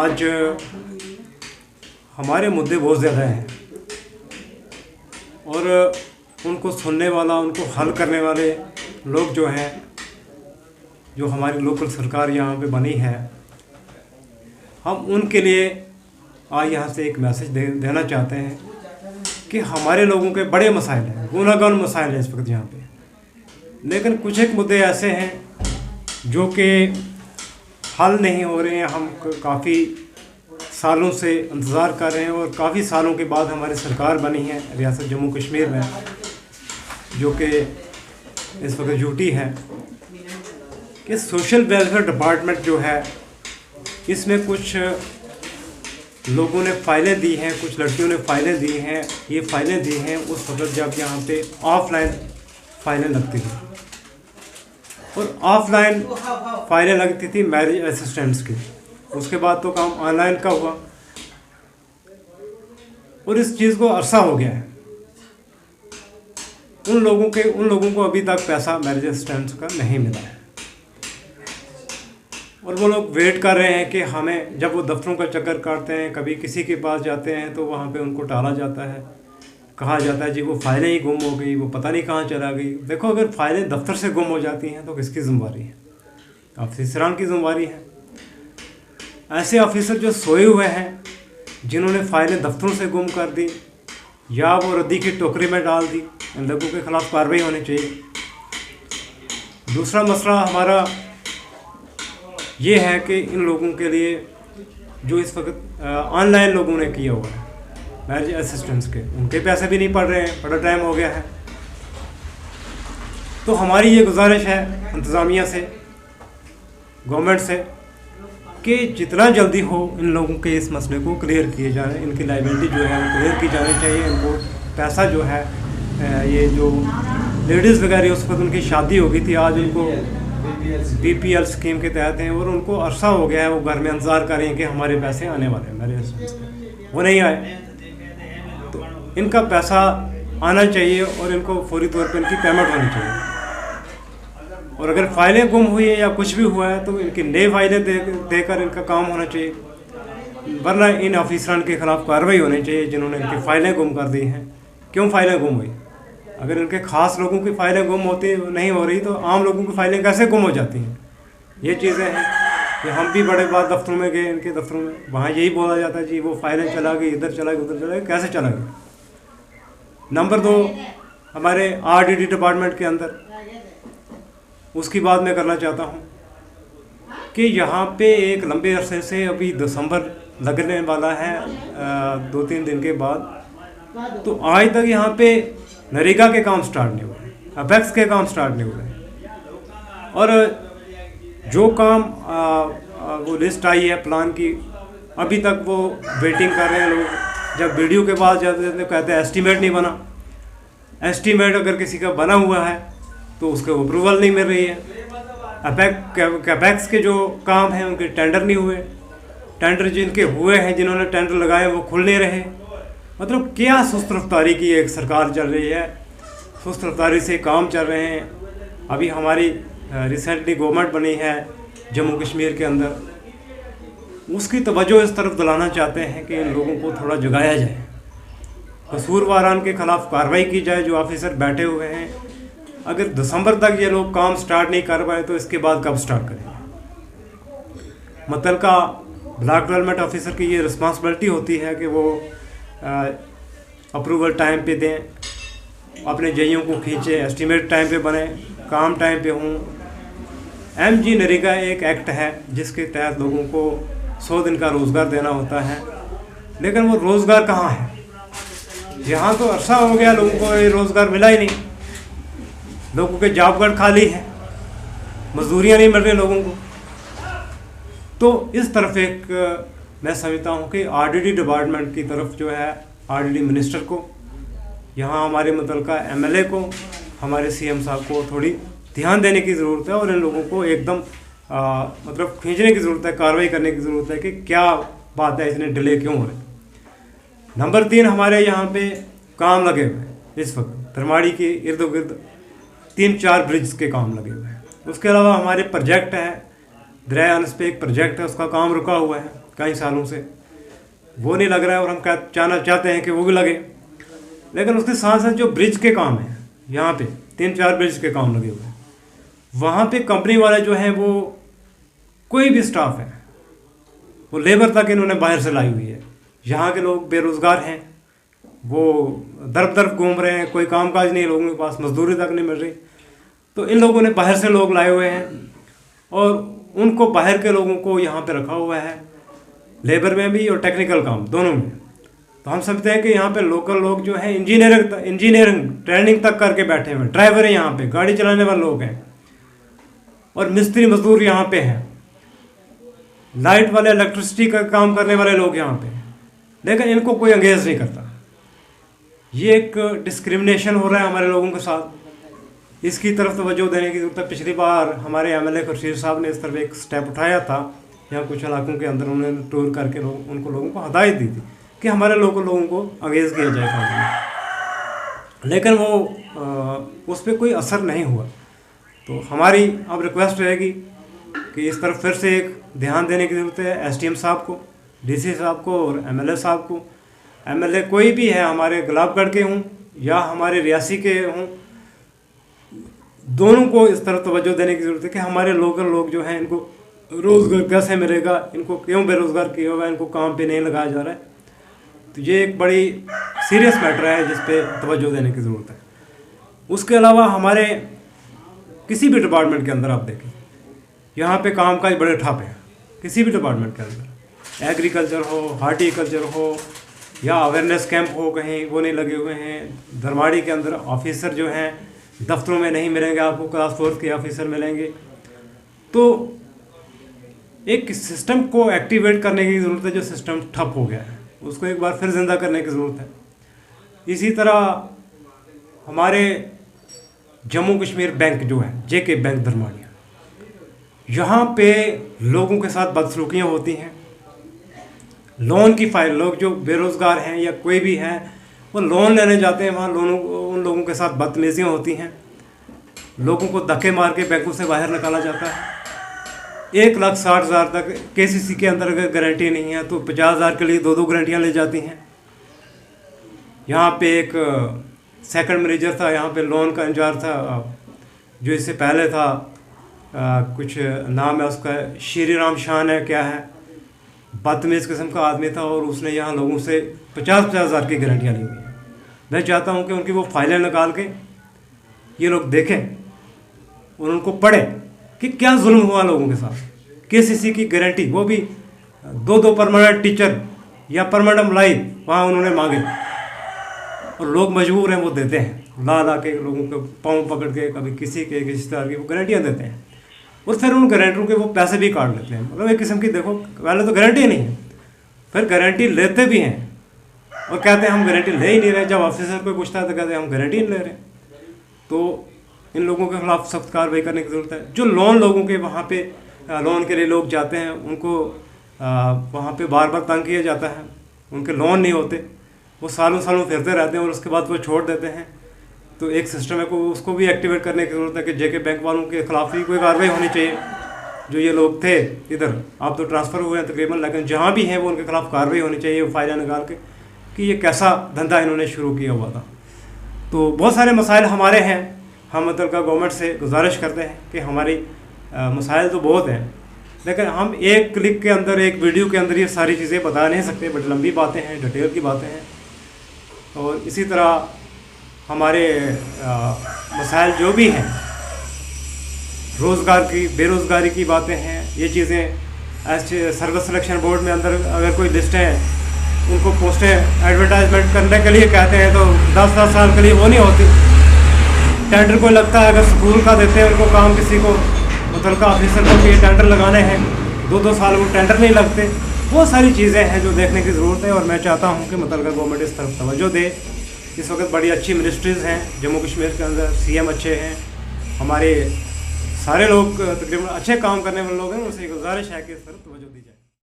आज हमारे मुद्दे बहुत ज़्यादा हैं और उनको सुनने वाला, उनको हल करने वाले लोग जो हैं, जो हमारी लोकल सरकार यहाँ पे बनी है, हम उनके लिए आज यहाँ से एक मैसेज देना चाहते हैं कि हमारे लोगों के बड़े मसाइल हैं, गुनागौर मसाइल हैं इस वक्त यहाँ पे, लेकिन कुछ एक मुद्दे ऐसे हैं जो कि हल नहीं हो रहे हैं। हम काफ़ी सालों से इंतज़ार कर रहे हैं और काफ़ी सालों के बाद हमारी सरकार बनी है रियासत जम्मू कश्मीर में, जो कि इस वक्त ड्यूटी है कि सोशल वेलफेयर डिपार्टमेंट जो है, इसमें कुछ लोगों ने फ़ाइलें दी हैं, कुछ लड़कियों ने फ़ाइलें दी हैं। ये फ़ाइलें दी हैं उस वक्त जब यहाँ पे ऑफलाइन फ़ाइलें लगती थी और ऑफलाइन फ़ाइलें लगती थी मैरिज असिस्टेंट्स की। उसके बाद तो काम ऑनलाइन का हुआ और इस चीज़ को अरसा हो गया है। उन लोगों को अभी तक पैसा मैरिज असिस्टेंट्स का नहीं मिला है और वो लोग वेट कर रहे हैं कि हमें, जब वो दफ्तरों का चक्कर काटते हैं, कभी किसी के पास जाते हैं तो वहाँ पे उनको टाला जाता है, कहा जाता है जी वो फाइलें ही गुम हो गई, वो पता नहीं कहाँ चला गई। देखो, अगर फाइलें दफ्तर से गुम हो जाती हैं तो किसकी ज़िम्मेदारी है? ऑफिसरान की ज़िम्मेदारी है। ऐसे ऑफिसर जो सोए हुए हैं, जिन्होंने फाइलें दफ्तरों से गुम कर दी या वो रद्दी की टोकरी में डाल दी, इन लोगों के ख़िलाफ़ कार्रवाई होनी चाहिए। दूसरा मसला हमारा ये है कि इन लोगों के लिए जो इस वक्त ऑनलाइन लोगों ने किया हुआ है मैरिज असिस्टेंट्स के, उनके पैसे भी नहीं पड़ रहे हैं, बड़ा टाइम हो गया है। तो हमारी ये गुजारिश है इंतज़ामिया से, गवर्नमेंट से, कि जितना जल्दी हो इन लोगों के इस मसले को क्लियर किए जाए। इनकी लाइबिलिटी जो है वो क्लियर की जानी चाहिए। इनको पैसा जो है, ये जो लेडीज़ वगैरह उस वक्त उनकी शादी हो गई थी, आज उनको BPL स्कीम के तहत हैं और उनको अरसा हो गया है, वो घर में इंतज़ार कर रहे हैं कि हमारे पैसे आने वाले हैं, मेरे वो नहीं आए। तो इनका पैसा आना चाहिए और इनको फौरी तौर पर इनकी पेमेंट होनी चाहिए। और अगर फ़ाइलें गुम हुई है या कुछ भी हुआ है तो इनकी नई फाइलें देकर इनका काम होना चाहिए, वरना इन ऑफिसरान के ख़िलाफ़ कार्रवाई होनी चाहिए जिन्होंने इनकी फ़ाइलें गुम कर दी हैं। क्यों फ़ाइलें गुम हुई? अगर इनके ख़ास लोगों की फ़ाइलें गुम होती नहीं हो रही तो आम लोगों की फ़ाइलें कैसे गुम हो जाती हैं? ये चीज़ें हैं कि हम भी बड़े बार दफ्तरों में गए, इनके दफ्तरों में, वहाँ यही बोला जाता है जी वो फ़ाइलें चला गई, इधर चला गई, उधर चला गई। कैसे चला गया? नंबर 2, हमारे RDD डिपार्टमेंट के अंदर, उसकी बात मैं करना चाहता हूँ कि यहाँ पे एक लंबे अरसे से, अभी दिसंबर लगने वाला है 2-3 दिन के बाद, तो आज तक यहाँ पे नरेगा के काम स्टार्ट नहीं हुए, अपेक्स के काम स्टार्ट नहीं हुए और जो काम वो लिस्ट आई है प्लान की, अभी तक वो वेटिंग कर रहे हैं लोग। जब वीडियो के पास जाते हैं तो कहते हैं एस्टीमेट नहीं बना। एस्टीमेट अगर किसी का बना हुआ है तो उसको अप्रूवल नहीं मिल रही है। कैपेक्स के जो काम हैं उनके टेंडर नहीं हुए, टेंडर जिनके हुए हैं, जिन्होंने टेंडर लगाए वो खुल नहीं रहे। मतलब क्या सुस्त रफ्तारी की एक सरकार चल रही है, सुस्त रफ्तारी से काम चल रहे हैं। अभी हमारी रिसेंटली गवर्नमेंट बनी है जम्मू कश्मीर के अंदर, उसकी तवज्जो इस तरफ दिलाना चाहते हैं कि इन लोगों को थोड़ा जगाया जाए, कसूरवारान के ख़िलाफ़ कार्रवाई की जाए जो ऑफिसर बैठे हुए हैं। अगर दिसंबर तक ये लोग काम स्टार्ट नहीं कर पाए तो इसके बाद कब स्टार्ट करेंगे? मुतल्लिका ब्लॉक डेवलपमेंट ऑफिसर की ये रिस्पॉन्सिबिलिटी होती है कि वो अप्रूवल टाइम पे दें, अपने जेईओ को खींचे, एस्टीमेट टाइम पे बने, काम टाइम पे हों। MG नरेगा एक एक्ट है जिसके तहत लोगों को 100 दिन का रोज़गार देना होता है, लेकिन वो रोज़गार कहाँ है? यहाँ तो अरसा हो गया लोगों को ये रोज़गार मिला ही नहीं। लोगों के जॉब कार्ड खाली हैं, मजदूरियाँ नहीं मिल रही लोगों को। तो इस तरफ एक मैं समझता हूँ कि RDD डिपार्टमेंट की तरफ जो है, RDD मिनिस्टर को, यहाँ हमारे मुतल्लिका MLA को, हमारे CM साहब को थोड़ी ध्यान देने की ज़रूरत है और इन लोगों को एकदम मतलब खींचने की ज़रूरत है, कार्रवाई करने की ज़रूरत है कि क्या बात है, इतने डिले क्यों हो रहे। नंबर 3, हमारे यहाँ पे काम लगे हुए हैं इस वक्त धरमाड़ी के इर्द गिर्द 3-4 ब्रिज के काम लगे हुए हैं। उसके अलावा हमारे प्रोजेक्ट हैं, दरिया अनस पे एक प्रोजेक्ट है, उसका काम रुका हुआ है। कई सालों से, वो नहीं लग रहा है और हम चाहते हैं कि वो भी लगे। लेकिन उसके साथ साथ जो ब्रिज के काम हैं, यहाँ पे 3-4 ब्रिज के काम लगे हुए हैं, वहाँ पे कंपनी वाले जो हैं वो कोई भी स्टाफ है वो लेबर तक इन्होंने बाहर से लाई हुई है। यहाँ के लोग बेरोज़गार हैं, वो दर घूम रहे हैं, कोई कामकाज नहीं, लोगों के पास मजदूरी तक नहीं मिल रही। तो इन लोगों ने बाहर से लोग लाए हुए हैं और उनको बाहर के लोगों को यहाँ पे रखा हुआ है, लेबर में भी और टेक्निकल काम दोनों में। तो हम समझते हैं कि यहाँ पे लोकल लोग जो हैं इंजीनियरिंग ट्रेनिंग तक करके बैठे हुए हैं, ड्राइवर हैं यहाँ पे, गाड़ी चलाने वाले लोग हैं और मिस्त्री मजदूर यहाँ पे हैं, लाइट वाले इलेक्ट्रिसिटी का काम करने वाले लोग यहाँ पे, लेकिन इनको कोई अंगेज नहीं करता। ये एक डिस्क्रिमिनेशन हो रहा है हमारे लोगों के साथ, इसकी तरफ तवज्जो देने की जरूरत है। पिछली बार हमारे एमएलए खुर्शीद साहब ने इस तरफ एक स्टेप उठाया था, यहाँ कुछ इलाकों के अंदर उन्होंने टूर करके उनको लोगों को हदायत दी थी कि हमारे लोगों को अंगेज किया जाए काम में, लेकिन वो उस पर कोई असर नहीं हुआ। तो हमारी अब रिक्वेस्ट रहेगी कि इस तरफ फिर से एक ध्यान देने की ज़रूरत है एसडीएम साहब को, डीसी साहब को और एमएलए साहब को। एमएलए कोई भी है, हमारे गुलाबगढ़ के हों या हमारे रियासी के हों, दोनों को इस तरफ तवज्जो देने की ज़रूरत है कि हमारे लोकल लोग जो हैं इनको रोज़गार कैसे मिलेगा, इनको क्यों बेरोज़गार किया हुआ है, इनको काम पे नहीं लगाया जा रहा है। तो ये एक बड़ी सीरियस मैटर है जिस पे तवज्जो देने की ज़रूरत है। उसके अलावा हमारे किसी भी डिपार्टमेंट के अंदर आप देखें, यहाँ पे कामकाज बड़े ठप हैं। किसी भी डिपार्टमेंट के अंदर एग्रीकल्चर हो, हार्टिकल्चर हो या अवेयरनेस कैंप हो, कहीं वो नहीं लगे हुए हैं। धर्माड़ी के अंदर ऑफिसर जो हैं दफ्तरों में नहीं मिलेंगे आपको, क्लास 4 के ऑफिसर मिलेंगे। तो एक सिस्टम को एक्टिवेट करने की ज़रूरत है, जो सिस्टम ठप हो गया है उसको एक बार फिर ज़िंदा करने की ज़रूरत है। इसी तरह हमारे जम्मू कश्मीर बैंक जो है, जेके बैंक धर्माड़िया, यहाँ पे लोगों के साथ बदसलूकियाँ होती हैं। लोन की फाइल, लोग जो बेरोज़गार हैं या कोई भी हैं वो लोन लेने जाते हैं, वहाँ उन लोगों के साथ बदतमीज़ियाँ होती हैं। लोगों को धक्के मार के बैंकों से बाहर निकाला जाता है। 1,60,000 तक केसीसी के अंदर अगर गारंटी नहीं है तो 50,000 के लिए 2-2 गारंटियाँ ले जाती हैं। यहाँ पे एक सेकंड मैनेजर था, यहाँ पे लोन का इंचार्ज था, जो इससे पहले था, कुछ नाम है उसका, श्री राम शान है क्या है, बदतमीज़ किस्म का आदमी था और उसने यहाँ लोगों से 50,000 की गारंटियाँ ली हुई हैं। मैं चाहता हूँ कि उनकी वो फाइलें निकाल के ये लोग देखें और उनको पढ़ें कि क्या जुल्म हुआ लोगों के साथ। केसीसी की गारंटी, वो भी 2-2 परमानेंट टीचर या परमानेंट एम्प्लॉई वहाँ उन्होंने मांगे और लोग मजबूर हैं, वो देते हैं, ला के लोगों के पाँव पकड़ के कभी किसी तरह की वो गारंटियाँ देते हैं और फिर उन गारंटरों के वो पैसे भी काट लेते हैं। मतलब एक किस्म की, देखो पहले तो गारंटी नहीं है, फिर गारंटी लेते भी हैं और कहते हैं हम गारंटी ले ही नहीं रहे। जब ऑफिसर कोई पूछता है तो कहते हैं हम गारंटी नहीं ले रहे। तो इन लोगों के खिलाफ सख्त कार्रवाई करने की ज़रूरत है। जो लोन लोगों के वहाँ पे लोन के लिए लोग जाते हैं, उनको वहाँ पे बार बार तंग किया जाता है, उनके लोन नहीं होते, वो सालों फिरते रहते हैं और उसके बाद वो छोड़ देते हैं। तो एक सिस्टम है को उसको भी एक्टिवेट करने की ज़रूरत है कि जेके बैंक वालों के खिलाफ भी कोई कार्रवाई होनी चाहिए। जो ये लोग थे इधर, आप तो ट्रांसफ़र हुए हैं तकरीबन, लेकिन जहाँ भी हैं वो उनके खिलाफ कार्रवाई होनी चाहिए, फायदा निकाल के कि ये कैसा धंधा इन्होंने शुरू किया हुआ था। तो बहुत सारे मसाइल हमारे हैं। हम मतलब का गवर्नमेंट से गुजारिश करते हैं कि हमारी मसाइल तो बहुत हैं, लेकिन हम एक क्लिक के अंदर, एक वीडियो के अंदर ये सारी चीज़ें बता नहीं सकते, बट लंबी बातें हैं, डिटेल की बातें हैं। और इसी तरह हमारे मसाइल जो भी हैं, रोज़गार की, बेरोज़गारी की बातें हैं, ये चीज़ें ऐसे सर्विस सिलेक्शन बोर्ड में अंदर अगर कोई लिस्ट है, उनको पोस्टें एडवर्टाइजमेंट करने के लिए कहते हैं तो 10-10 साल के लिए वो नहीं होती। टेंडर को लगता है, अगर स्कूल का देते हैं उनको काम, किसी को मुतलका ऑफिसर को ये टेंडर लगाने हैं, 2-2 साल वो टेंडर नहीं लगते। बहुत सारी चीज़ें हैं जो देखने की ज़रूरत है और मैं चाहता हूँ कि मुतलका गवर्नमेंट इस तरफ तवज्जो दे। इस वक्त बड़ी अच्छी मिनिस्ट्रीज़ हैं जम्मू कश्मीर के अंदर, सीएम अच्छे हैं, हमारे सारे लोग तकरीबन अच्छे काम करने वाले लोग हैं। उनसे गुजारिश है कि इस तरफ तवज्जो दी जाए।